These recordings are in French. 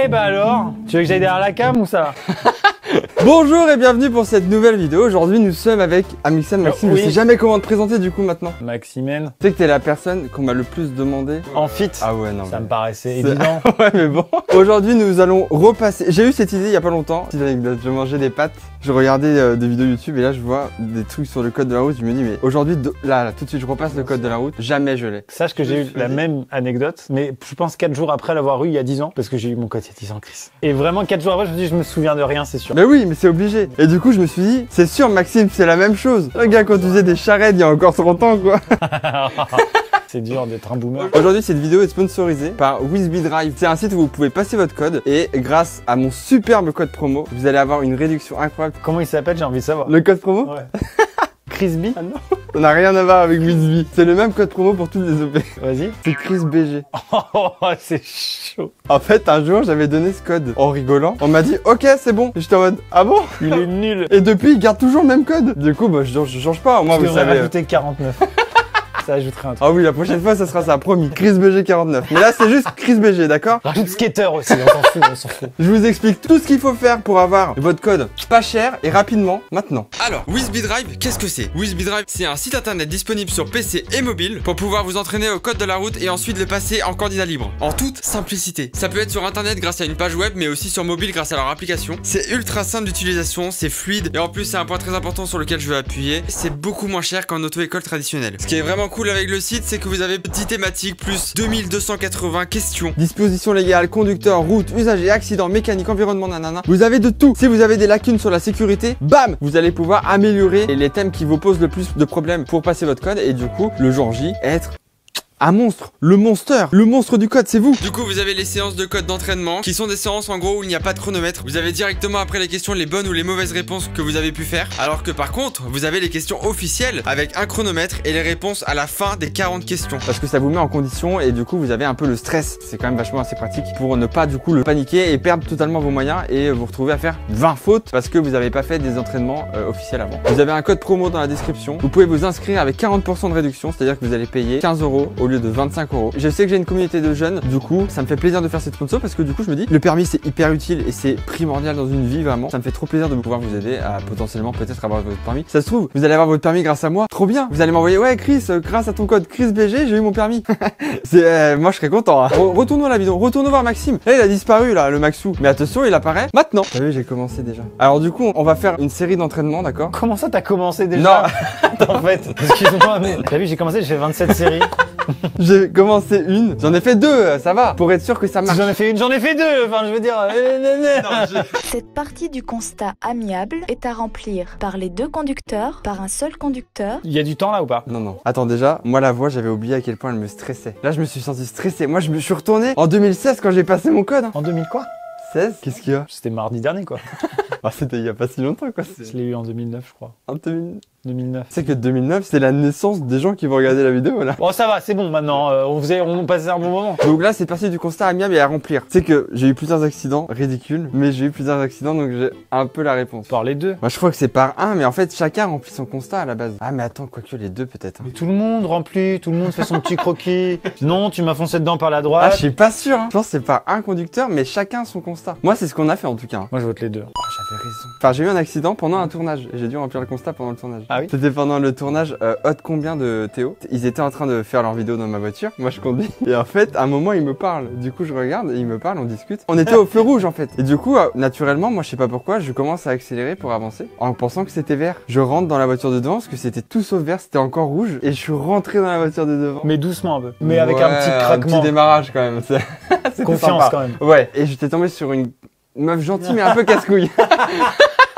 Eh ben alors, tu veux que j'aille derrière la cam ou ça va? Bonjour et bienvenue pour cette nouvelle vidéo. Aujourd'hui nous sommes avec Maxime. Maxime, oui. Je sais jamais comment te présenter du coup maintenant. Maximène. Tu sais que t'es la personne qu'on m'a le plus demandé. En fit. Ah ouais, non. Ça me paraissait évident. Ouais mais bon. Aujourd'hui nous allons repasser. J'ai eu cette idée il y a pas longtemps. Petite anecdote, je mangeais des pâtes. Je regardais des vidéos YouTube et là je vois des trucs sur le code de la route. Je me dis mais aujourd'hui, là tout de suite je repasse le code de la route. Jamais je l'ai. Sache que j'ai eu la même anecdote, mais je pense 4 jours après l'avoir eu il y a 10 ans, parce que j'ai eu mon code il y a 10 ans, Chris. Et vraiment 4 jours après je me dis je me souviens de rien, c'est sûr. Mais oui, mais c'est obligé. Et du coup je me suis dit, c'est sûr Maxime, c'est la même chose. Le gars quand tu faisais des charrettes il y a encore 30 ans quoi. C'est dur d'être un boomer. Aujourd'hui, cette vidéo est sponsorisée par WizBeDrive. C'est un site où vous pouvez passer votre code et grâce à mon superbe code promo, vous allez avoir une réduction incroyable. Comment il s'appelle, j'ai envie de savoir. Le code promo? Ouais. Chris B. Ah non, ça n'a rien à voir avec WizB. C'est le même code promo pour toutes les OP. Vas-y. C'est Chris BG. Oh, c'est chaud. En fait, un jour, j'avais donné ce code en rigolant. On m'a dit, ok, c'est bon. Et j'étais en mode, ah bon? Il est nul. Et depuis, il garde toujours le même code. Du coup, bah, je change pas. Moi, Je vous devrais savez. rajouter 49. Ça ajouterait un truc. Ah oui, la prochaine fois, ça sera ça, promis. Chris BG 49. Mais là, c'est juste Chris BG, d'accord? Rajoute skater aussi, on s'en fout, on s'en fout. Je vous explique tout ce qu'il faut faire pour avoir votre code pas cher et rapidement maintenant. Alors, WizBeDrive, qu'est-ce que c'est? WizBeDrive, c'est un site internet disponible sur PC et mobile pour pouvoir vous entraîner au code de la route et ensuite le passer en candidat libre. En toute simplicité. Ça peut être sur internet grâce à une page web, mais aussi sur mobile grâce à leur application. C'est ultra simple d'utilisation, c'est fluide et en plus, c'est un point très important sur lequel je veux appuyer. C'est beaucoup moins cher qu'en auto-école traditionnelle. Ce qui est vraiment cool avec le site, c'est que vous avez 10 thématiques plus 2280 questions. Dispositions légales, conducteur, route, usagers, accidents, mécanique, environnement, nanana. Vous avez de tout. Si vous avez des lacunes sur la sécurité, bam, vous allez pouvoir améliorer les thèmes qui vous posent le plus de problèmes pour passer votre code et du coup, le jour J, être un monstre, le monstre du code, c'est vous. Du coup, vous avez les séances de code d'entraînement qui sont des séances en gros où il n'y a pas de chronomètre. Vous avez directement après les questions les bonnes ou les mauvaises réponses que vous avez pu faire. Alors que par contre, vous avez les questions officielles avec un chronomètre et les réponses à la fin des 40 questions. Parce que ça vous met en condition et du coup, vous avez un peu le stress. C'est quand même vachement assez pratique pour ne pas du coup le paniquer et perdre totalement vos moyens et vous retrouver à faire 20 fautes parce que vous n'avez pas fait des entraînements officiels avant. Vous avez un code promo dans la description. Vous pouvez vous inscrire avec 40% de réduction, c'est-à-dire que vous allez payer 15 € au lieu de 25 €. Je sais que j'ai une communauté de jeunes, du coup ça me fait plaisir de faire cette sponsor parce que du coup je me dis le permis c'est hyper utile et c'est primordial dans une vie vraiment. Ça me fait trop plaisir de pouvoir vous aider à potentiellement peut-être avoir votre permis. Ça se trouve, vous allez avoir votre permis grâce à moi, trop bien. Vous allez m'envoyer ouais Chris, grâce à ton code ChrisBG j'ai eu mon permis. Moi je serais content hein. Retournons à la vidéo, retournons voir Maxime. Là il a disparu là, le Maxou. Mais attention il apparaît maintenant. T'as vu j'ai commencé déjà. Alors du coup on va faire une série d'entraînements, d'accord? Comment ça t'as commencé déjà? Non. En fait, excuse-moi mais t'as vu j'ai commencé, j'ai fait 27 séries. J'ai commencé une, j'en ai fait deux, ça va, pour être sûr que ça marche. J'en ai fait une, j'en ai fait deux, enfin je veux dire... Cette partie du constat amiable est à remplir par les deux conducteurs, par un seul conducteur. Il y a du temps là ou pas? Non, non. Attends, déjà, moi la voix, j'avais oublié à quel point elle me stressait. Là, je me suis senti stressé. Moi, je me suis retourné en 2016 quand j'ai passé mon code. Hein. En 2000 quoi? 16? Qu'est-ce qu'il y a? C'était mardi dernier quoi. Ah, c'était il y a pas si longtemps quoi. Je l'ai eu en 2009 je crois. En 2009. 2009. Tu sais que 2009, c'est la naissance des gens qui vont regarder la vidéo là. Bon ça va, c'est bon maintenant, on passait un bon moment. Donc là, c'est parti du constat amiable et à remplir. Tu sais que j'ai eu plusieurs accidents ridicules, mais j'ai eu plusieurs accidents donc j'ai un peu la réponse. Par les deux. Moi, je crois que c'est par un, mais en fait, chacun remplit son constat à la base. Ah, mais attends, quoique les deux peut-être. Hein. Mais tout le monde remplit, tout le monde fait son petit croquis. Non, tu m'as foncé dedans par la Ah, droite. je suis pas sûr. Hein. Je pense que c'est par un conducteur, mais chacun son constat. Moi, c'est ce qu'on a fait en tout cas. Moi je vote les deux. Oh, j'avais raison. Enfin, j'ai eu un accident pendant un tournage et j'ai dû remplir le constat pendant le tournage. Ah oui? C'était pendant le tournage Hot Combien de Théo. Ils étaient en train de faire leur vidéo dans ma voiture. Moi, je conduis. Et en fait, à un moment, ils me parlent. Du coup, je regarde et ils me parlent, on discute. On était au feu rouge en fait. Et du coup, naturellement, moi, je sais pas pourquoi, je commence à accélérer pour avancer en pensant que c'était vert. Je rentre dans la voiture de devant parce que c'était tout sauf vert, c'était encore rouge. Et je suis rentré dans la voiture de devant. Mais doucement un peu. Mais avec un petit Un craquement. petit démarrage quand même. C'était Confiance sympa. quand même. Ouais. Et j'étais tombé sur une meuf gentille mais un peu casse-couille.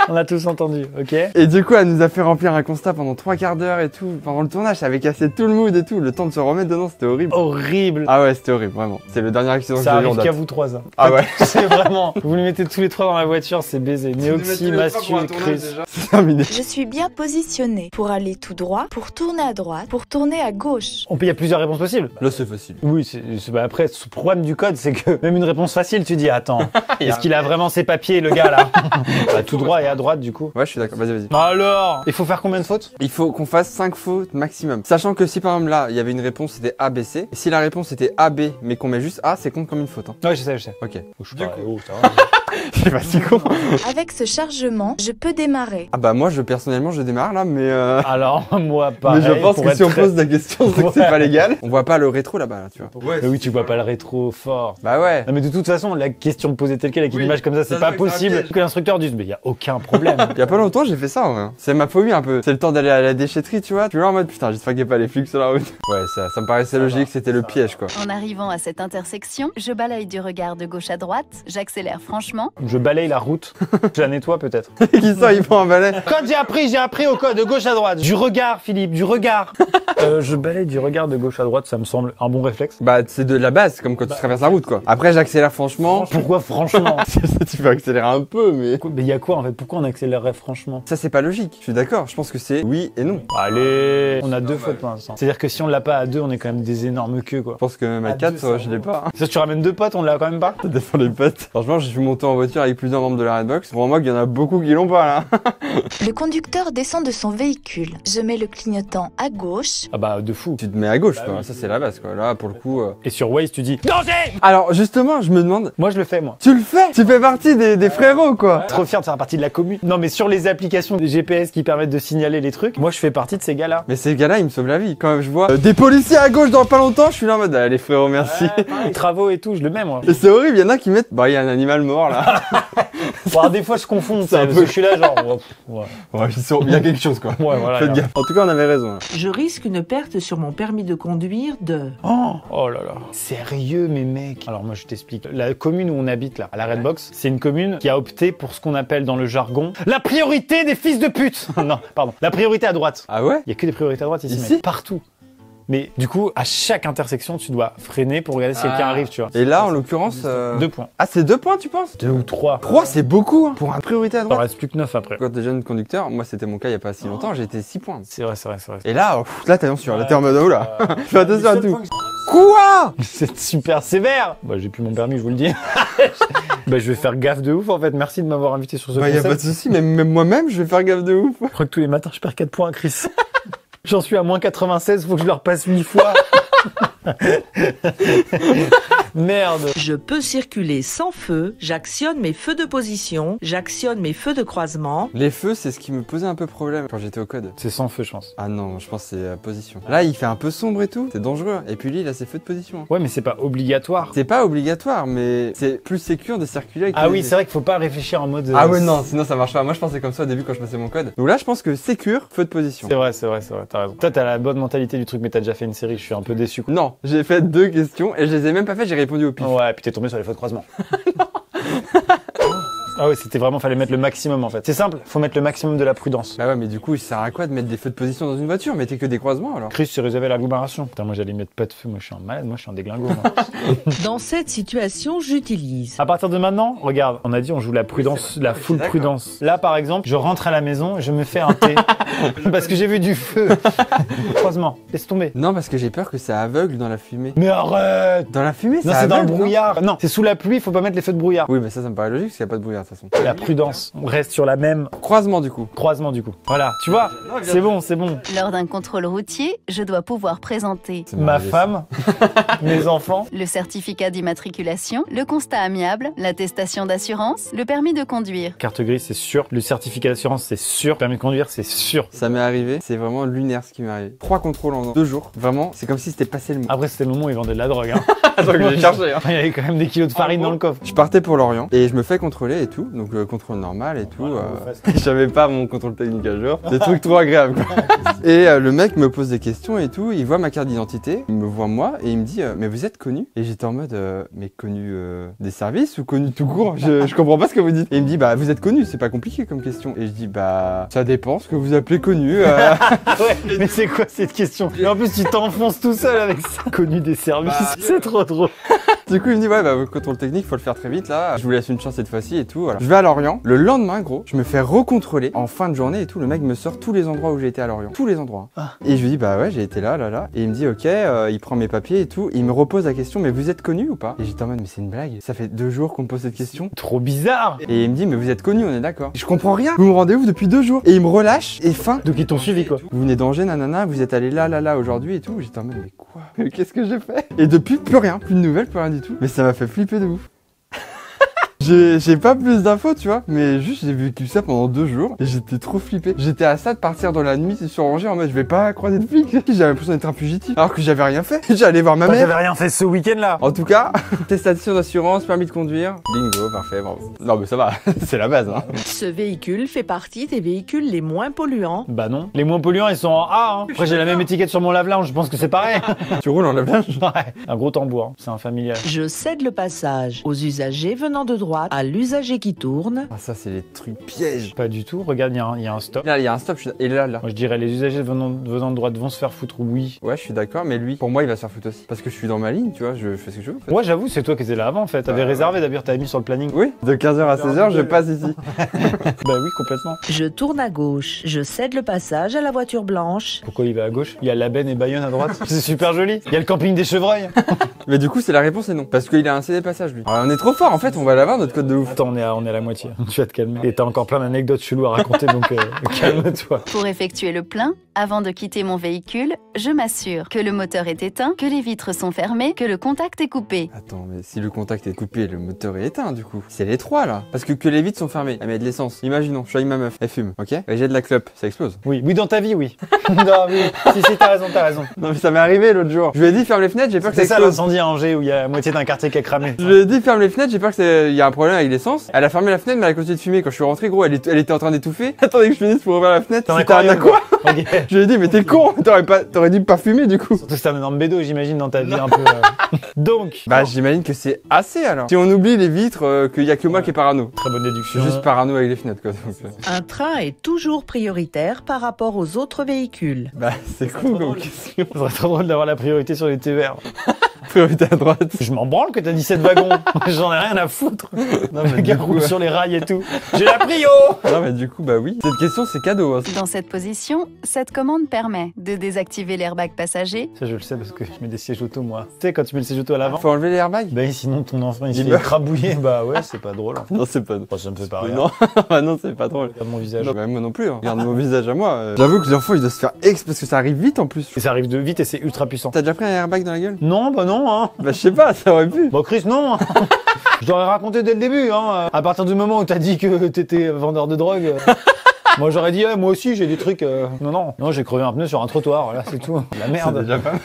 On a tous entendu, ok? Et du coup, elle nous a fait remplir un constat pendant 3/4 d'heure et tout. Pendant le tournage, ça avait cassé tout le mood et tout. Le temps de se remettre dedans, c'était horrible. Horrible. Ah ouais, c'était horrible, vraiment. C'est le dernier accident que Ça j'ai eu en arrive qu'à date. vous trois. Hein. Ah ouais. C'est vraiment. Vous les mettez tous les trois dans la voiture, c'est baisé. Néoxy, Mastu et Chris. C'est terminé. Je suis bien positionnée pour aller tout droit, pour tourner à droite, pour tourner à gauche. Il y a plusieurs réponses possibles. Là, c'est facile. Oui, bah après, le problème du code, c'est que même une réponse facile, tu dis, attends, est-ce qu'il a vraiment ses papiers, le gars, là? Bah, tout droit et à droite du coup. Ouais, je suis d'accord. Vas-y. Alors, il faut faire combien de fautes? Il faut qu'on fasse 5 fautes maximum. Sachant que si par exemple là, il y avait une réponse, c'était A, B, C. Et si la réponse était A, B, mais qu'on met juste A, c'est compte comme une faute. Hein. Ouais, je sais. Ok. Je c'est pas si con. Avec ce chargement, je peux démarrer. Ah bah moi, personnellement, je démarre là, mais Alors, moi pas. mais je pense que si on pose la question, c'est que c'est Ouais. pas légal. On voit pas le rétro là-bas, là, tu vois. Mais oui, tu vois pas le rétro fort. Bah ouais. Non mais de toute façon, la question posée telle quelle avec une image comme ça, c'est pas possible que l'instructeur dise mais il y a aucun problème. Il y a pas longtemps, j'ai fait ça en vrai. C'est ma phobie un peu. C'est le temps d'aller à la déchetterie, tu vois. Tu vois en mode putain, j'espère qu'il y a pas les flics sur la route. Ouais, ça me paraissait logique, c'était le piège quoi. En arrivant à cette intersection, je balaye du regard de gauche à droite, j'accélère franchement. Je balaye la route, je la nettoie peut-être. Qui ça, il prend un balai? Quand j'ai appris au code de gauche à droite. Du regard, Philippe, du regard. Je balaye du regard de gauche à droite, ça me semble un bon réflexe. Bah c'est de la base, comme quand tu traverses la route quoi. Après j'accélère franchement. Pourquoi franchement? Tu peux accélérer un peu, mais Mais il y a quoi en fait? Pourquoi on accélérerait franchement? ça c'est pas logique. Je suis d'accord. Je pense que c'est oui et non. Allez, on a 2 fautes pour l'instant. C'est-à-dire que si on l'a pas à 2, on est quand même des énormes queues quoi. Je pense que même à À 4, deux, ça je l'ai pas. Hein. Ça, tu ramènes 2 potes, on l'a quand même pas? Ça défend les potes. Franchement, je suis monté en voiture avec plusieurs membres de la Redbox. Pour moi, qu'il y en a beaucoup qui l'ont pas là. Le conducteur descend de son véhicule. Je mets le clignotant à gauche. Ah bah de fou. Tu te mets à gauche Bah quoi. oui. Ça c'est la base quoi. Là pour le coup. Et sur Waze, tu dis danger. Alors justement, je me demande. Moi je le fais moi. Tu le fais? Tu fais partie des frérots quoi. Trop fier de faire partie de la commune. Non mais sur les applications des GPS qui permettent de signaler les trucs, moi je fais partie de ces gars-là. Mais ces gars-là, ils me sauvent la vie. Quand je vois des policiers à gauche dans pas longtemps, je suis là en mode allez frérot, merci. Les travaux et tout, je le mets moi. Et c'est horrible, il y en a qui mettent bah il y a un animal mort là. Bon, alors, des fois je confonds, C'est un parce peu- que je suis là genre ouais, Ouais, il y a quelque chose quoi. ouais voilà. Faites gaffe. En tout cas, on avait raison. Hein. Je risque une perte sur mon permis de conduire de... Oh là là. Sérieux mes mecs. Alors moi je t'explique. La commune où on habite là, à la Redbox, c'est une commune qui a opté pour ce qu'on appelle dans le jargon la priorité des fils de pute. Non, pardon. La priorité à droite. Ah ouais? Il y a que des priorités à droite ici, Ici mec. Partout. Mais du coup, à chaque intersection, tu dois freiner pour regarder si quelqu'un arrive, tu vois. Et là, en l'occurrence. 2 points. Ah, c'est 2 points, tu penses? 2 ou 3. 3, c'est beaucoup hein, pour une priorité à Il en droite. reste plus que 9 après. Quand t'es jeune conducteur, moi c'était mon cas il y a pas si longtemps, j'ai été 6 points. C'est vrai. Et là, là attention, là t'es en mode oh là. Euh, Fais attention à tout. que Quoi? C'est super sévère. Bah j'ai plus mon permis, je vous le dis. Bah je vais faire gaffe de ouf en fait. Merci de m'avoir invité sur ce Bah y a concept. pas de souci, même moi-même je vais faire gaffe de ouf. Je crois que tous les matins je perds 4 points, Chris. J'en suis à moins 96, faut que je leur passe 8 fois. Merde. Je peux circuler sans feu, j'actionne mes feux de position, j'actionne mes feux de croisement. Les feux, c'est ce qui me posait un peu problème quand j'étais au code. C'est sans feu, je pense. Ah non, je pense que c'est position. Là, il fait un peu sombre et tout, c'est dangereux. Et puis lui, il a ses feux de position. Ouais, mais c'est pas obligatoire. C'est pas obligatoire, mais c'est plus sécure de circuler avec Ah les- oui, c'est vrai qu'il faut pas réfléchir en mode. Ah ouais, non, sinon ça marche pas. Moi, je pensais comme ça au début quand je passais mon code. Donc là, je pense que sécure, feu de position. C'est vrai, t'as raison. Toi, t'as la bonne mentalité du truc, mais t'as déjà fait une série, je suis un peu déçu. Quoi. Non, j'ai fait 2 questions et je les ai même pas faites, j'ai répondu au pif. Ouais, puis t'es tombé sur les feux de croisement. Ah ouais, c'était vraiment, fallait mettre le maximum en fait. C'est simple, faut mettre le maximum de la prudence. Bah ouais, mais du coup, il sert à quoi de mettre des feux de position dans une voiture? Mettez que des croisements alors. Chris s'est réservé à l'agglomération. Putain, moi j'allais mettre pas de feu, moi je suis un malade, moi je suis un déglingo. moi. Dans cette situation, j'utilise. À partir de maintenant, regarde, on a dit on joue la prudence, la full d'accord. prudence. Là par exemple, je rentre à la maison et je me fais un thé. Parce que j'ai vu du feu. Croisement, laisse tomber. Non, parce que j'ai peur que ça aveugle dans la fumée. Mais arrête. Dans la fumée, Non, ça c'est dans le aveugle, non? brouillard. Non, c'est sous la pluie, faut pas mettre les feux de brouillard. Oui, mais ça me paraît logique parce qu'il n'y a pas de brouillard de toute façon. La prudence, on reste sur la même Croisement du coup. croisement du coup. Voilà, tu vois, c'est bon, c'est bon. Lors d'un contrôle routier, je dois pouvoir présenter C'est Ma merveilleux, femme, mes enfants. le certificat d'immatriculation, le constat amiable, l'attestation d'assurance, le permis de conduire. Carte grise, c'est sûr. Le certificat d'assurance, c'est sûr. Permis de conduire, c'est sûr. Ça m'est arrivé, c'est vraiment lunaire ce qui m'est arrivé. 3 contrôles en 2 jours. Vraiment, c'est comme si c'était passé le mois. Après, c'était le moment où ils vendaient de la drogue. Hein. Attends que j'ai cherché. Il y avait quand même des kilos de farine dans le coffre. Je partais pour Lorient et je me fais contrôler et tout, donc contrôle normal et tout. J'avais pas mon contrôle technique à jour, des trucs trop agréables quoi. Et le mec me pose des questions et tout, il voit ma carte d'identité, il me voit moi et il me dit mais vous êtes connu? Et j'étais en mode mais connu des services ou connu tout court? Je comprends pas ce que vous dites. Et il me dit bah vous êtes connu, c'est pas compliqué comme question. Et je dis bah ça dépend ce que vous appelez connu. Ouais, mais c'est quoi cette question? Et en plus, tu t'enfonces tout seul avec ça. Connu des services, c'est trop drôle. Du coup, il me dit, ouais, bah, contrôle technique, faut le faire très vite, là. Je vous laisse une chance cette fois-ci et tout, voilà. Je vais à Lorient. Le lendemain, gros, je me fais recontrôler en fin de journée et tout. Le mec me sort tous les endroits où j'ai été à Lorient. Tous les endroits. Ah. Et je lui dis, bah ouais, j'ai été là. Et il me dit, ok, il prend mes papiers et tout. Il me repose la question, mais vous êtes connu ou pas? Et j'étais en mode, mais c'est une blague. Ça fait 2 jours qu'on me pose cette question. Trop bizarre. Et il me dit, mais vous êtes connu, on est d'accord. Je comprends rien. Vous me rendez ouf depuis 2 jours. Et il me relâche et fin. Donc ils t'ont suivi quoi. Vous venez d'Angers, nanana, vous êtes allé là aujourd'hui et tout. J'étais en mode, mais quoi? Qu'est-ce que j'ai fait? Et depuis, plus rien. Plus de nouvelles, plus rien du tout. Mais ça m'a fait flipper de ouf. J'ai pas plus d'infos, tu vois, mais juste j'ai vécu ça pendant 2 jours et j'étais trop flippé. J'étais à ça de partir dans la nuit sur Angers en mode je vais pas croiser de flics. J'avais l'impression d'être un fugitif alors que j'avais rien fait. J'allais voir ma mère. J'avais rien fait ce week-end là. En tout cas, attestation d'assurance, permis de conduire. Bingo, parfait, bravo. Non mais ça va, c'est la base hein. Ce véhicule fait partie des véhicules les moins polluants. Bah non. Les moins polluants ils sont en A. Hein. Après j'ai la même étiquette sur mon lave-linge, je pense que c'est pareil. Tu roules en lave-linge? Ouais. Un gros tambour, hein. C'est un familial. Je cède le passage aux usagers venant de droite à l'usager qui tourne. Ah ça c'est les trucs pièges. Pas du tout. Regarde, il y a un stop. Là il y a un stop et là. Moi je dirais les usagers venant de droite vont se faire foutre, oui. Ouais je suis d'accord, mais lui, pour moi il va se faire foutre aussi. Parce que je suis dans ma ligne, tu vois, je fais ce que je veux. En fait. Ouais j'avoue, c'est toi qui étais là avant en fait. T'avais réservé d'ailleurs, t'avais mis sur le planning. Oui, de 15h à 16h je passe ici. Bah oui, complètement. Je tourne à gauche. Je cède le passage à la voiture blanche. Pourquoi il va à gauche? Il y a Labenne et Bayonne à droite. C'est super joli. Il y a le camping des chevreuils. Mais du coup c'est la réponse est non. Parce qu'il a un CD passage lui. Alors, on est trop fort en fait, on va l'avoir notre code de ouf. Attends, on est à la moitié. Tu vas te calmer. Et t'as encore plein d'anecdotes cheloues à raconter, donc calme-toi. Pour effectuer le plein, avant de quitter mon véhicule, je m'assure que le moteur est éteint, que les vitres sont fermées, que le contact est coupé. Attends, mais si le contact est coupé, le moteur est éteint du coup. C'est les 3 là. Parce que les vitres sont fermées. Elle met de l'essence. Imaginons, je suis avec ma meuf, elle fume, ok? Elle jette de la clope, ça explose. Oui, dans ta vie, oui. Non, oui. Si, t'as raison. Non mais ça m'est arrivé l'autre jour. Je lui ai dit ferme les fenêtres, j'ai peur que ça C'est ça explose. l'incendie à Angers où il y a la moitié d'un quartier qui a cramé. Je lui ai dit ferme les fenêtres, j'ai peur qu'il y a un problème avec l'essence. Elle a fermé la fenêtre mais elle a continué de fumer. Quand je suis rentré gros, elle était en train d'étouffer. Attendez que je finisse pour ouvrir la fenêtre. C'était un aqua. Ok. Je lui ai dit mais t'es con, t'aurais dû pas fumer du coup. Surtout que c'est un énorme bédo, j'imagine, dans ta vie un peu. Donc. Bah j'imagine que c'est assez alors. Si on oublie les vitres, qu'il y a que moi qui est parano. Très bonne Je déduction. suis juste parano avec les fenêtres quoi. Donc, Un train est toujours prioritaire par rapport aux autres véhicules. bah c'est cool comme question. Ça serait trop drôle d'avoir la priorité sur les TER. Priorité à droite. Je m'en branle que t'as 17 wagons. J'en ai rien à foutre. Non Le mais gars du coup, roule sur les rails et tout. J'ai la prio. non mais du coup bah oui. Cette question c'est cadeau. Hein. Dans cette position, cette commande permet de désactiver l'airbag passager, Ça je le sais parce que je mets des sièges auto moi. Tu sais quand tu mets le siège auto à l'avant. Faut enlever les airbags. Bah sinon ton enfant il se Il fait meurt. écrabouiller. Bah ouais c'est pas drôle. Non c'est pas. Enfin, ça me fait pas rire. Non, bah non c'est pas drôle. Regarde mon visage. Non, bah, moi non plus. Hein. Regarde mon visage à moi. J'avoue que les enfants ils doivent se faire parce que ça arrive vite en plus. Et ça arrive de vite et c'est ultra puissant. T'as déjà pris un airbag dans la gueule? Non bah non hein. Bah je sais pas, ça aurait pu. Bon Chris non. Je t'aurais raconté dès le début hein. À partir du moment où t'as dit que t'étais vendeur de drogue. Moi j'aurais dit moi aussi j'ai des trucs. Non j'ai crevé un pneu sur un trottoir. Voilà c'est tout. La C'est merde. déjà pas mal.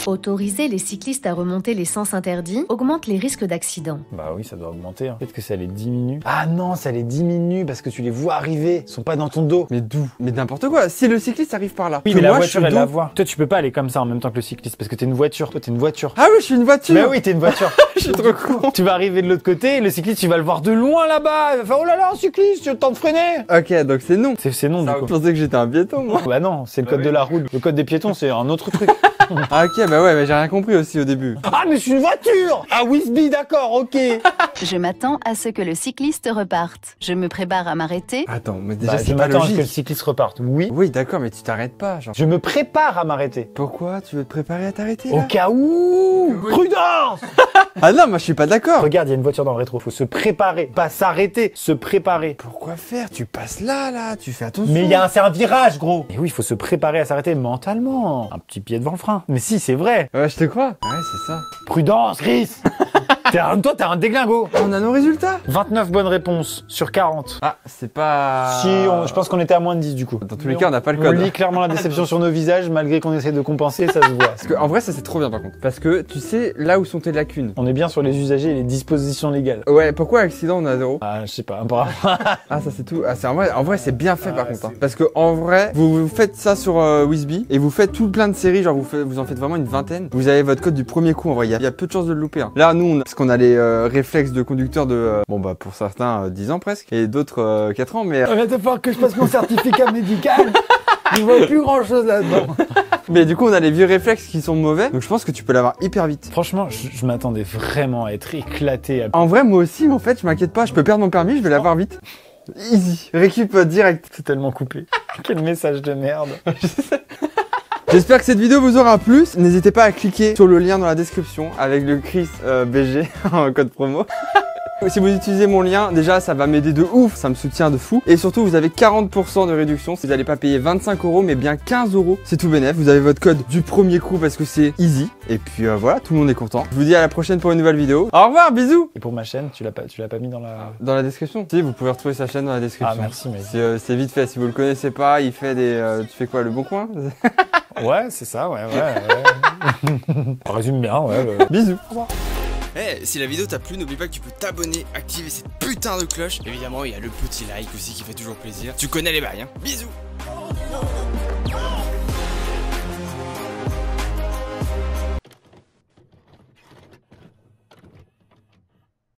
Autoriser les cyclistes à remonter les sens interdits augmente les risques d'accident. Bah oui, ça doit augmenter. Hein. Peut-être que ça les diminue. Ah non, ça les diminue parce que tu les vois arriver. Ils sont pas dans ton dos. Mais d'où? Mais n'importe quoi. Si le cycliste arrive par là. Oui, que mais la moi, voiture, je elle suis la dos. voit. Toi, tu peux pas aller comme ça en même temps que le cycliste parce que t'es une voiture. Toi, t'es une voiture. Ah oui, je suis une voiture. Mais oui, t'es une voiture. Je suis trop con. Tu vas arriver de l'autre côté, le cycliste, tu vas le voir de loin là-bas. Il va faire oh là là, un cycliste, tu as le temps de freiner. Ok, donc c'est non. C'est non, du Je coup. pensais que j'étais un piéton, moi. Bah non, c'est le code de la route. Le code des piétons, c'est un autre truc. Ah ok, bah ouais, mais j'ai rien compris aussi au début. Ah, mais je suis une voiture. Ah, Wisby, d'accord, ok. je m'attends à ce que le cycliste reparte. Je me prépare à m'arrêter. Attends, mais déjà Bah, je c'est pas m'attends à ce que le logique. cycliste reparte. Oui. Oui, d'accord, mais tu t'arrêtes pas, genre. Je me prépare à m'arrêter. Pourquoi tu veux te préparer à t'arrêter Au là? cas où. Prudence. Ah non, moi je suis pas d'accord. Regarde, il y a une voiture dans le rétro. Faut se préparer, pas s'arrêter, se préparer. Pourquoi faire? Tu passes là, tu fais attention. Mais c'est un virage, gros. Et oui, il faut se préparer à s'arrêter mentalement. Un petit pied devant le frein. Mais si, c'est vrai. Ouais, je te crois. Ouais, c'est ça. Prudence, Chris. Toi, t'es un déglingo. On a nos résultats. 29 bonnes réponses sur 40. Ah, c'est pas... Si, je pense qu'on était à moins de 10 du coup. Dans tous les cas, on n'a pas le On code. lit clairement la déception sur nos visages, malgré qu'on essaie de compenser, ça se voit. Parce que, en vrai, ça c'est trop bien par contre. Parce que tu sais là où sont tes lacunes. On est bien sur les usagers et les dispositions légales. Ouais, pourquoi accident on a 0? Ah, je sais pas, apparemment. Ah, ça c'est tout. Ah, c'est en vrai, c'est bien fait par contre. Hein. Parce que en vrai, vous faites ça sur Wisby et vous faites tout plein de séries, genre vous en faites vraiment une vingtaine. Vous avez votre code du premier coup. En vrai, il y a peu de chances de le louper. Hein. Là, nous, parce qu'on a les réflexes de conducteur de bon bah pour certains 10 ans presque et d'autres 4 ans, mais Il va falloir que je passe mon certificat médical. Je vois plus grand chose là-dedans. Mais du coup, on a les vieux réflexes qui sont mauvais. Donc je pense que tu peux l'avoir hyper vite. Franchement, je m'attendais vraiment à être éclaté. En vrai, moi aussi, en fait, je m'inquiète pas. Je peux perdre mon permis, je vais l'avoir vite. Easy. Récup direct. C'est tellement coupé. Quel message de merde. J'espère que cette vidéo vous aura plu. N'hésitez pas à cliquer sur le lien dans la description avec le Chris BG en code promo. Si vous utilisez mon lien, déjà ça va m'aider de ouf, ça me soutient de fou. Et surtout vous avez 40% de réduction si vous n'allez pas payer 25 € mais bien 15 €. C'est tout bénef, vous avez votre code du premier coup parce que c'est easy. Et puis voilà, tout le monde est content. Je vous dis à la prochaine pour une nouvelle vidéo. Au revoir, bisous. Et pour ma chaîne, tu l'as pas mis dans la description. Si, vous pouvez retrouver sa chaîne dans la description. Ah merci mec. C'est vite fait, si vous le connaissez pas, il fait des... tu fais quoi, le bon coin? Ouais, c'est ça, ouais. Ça résume bien, ouais. Bisous. Au revoir. Eh, si la vidéo t'a plu, n'oublie pas que tu peux t'abonner, activer cette putain de cloche. Évidemment, il y a le petit like aussi qui fait toujours plaisir. Tu connais les bails, hein. Bisous.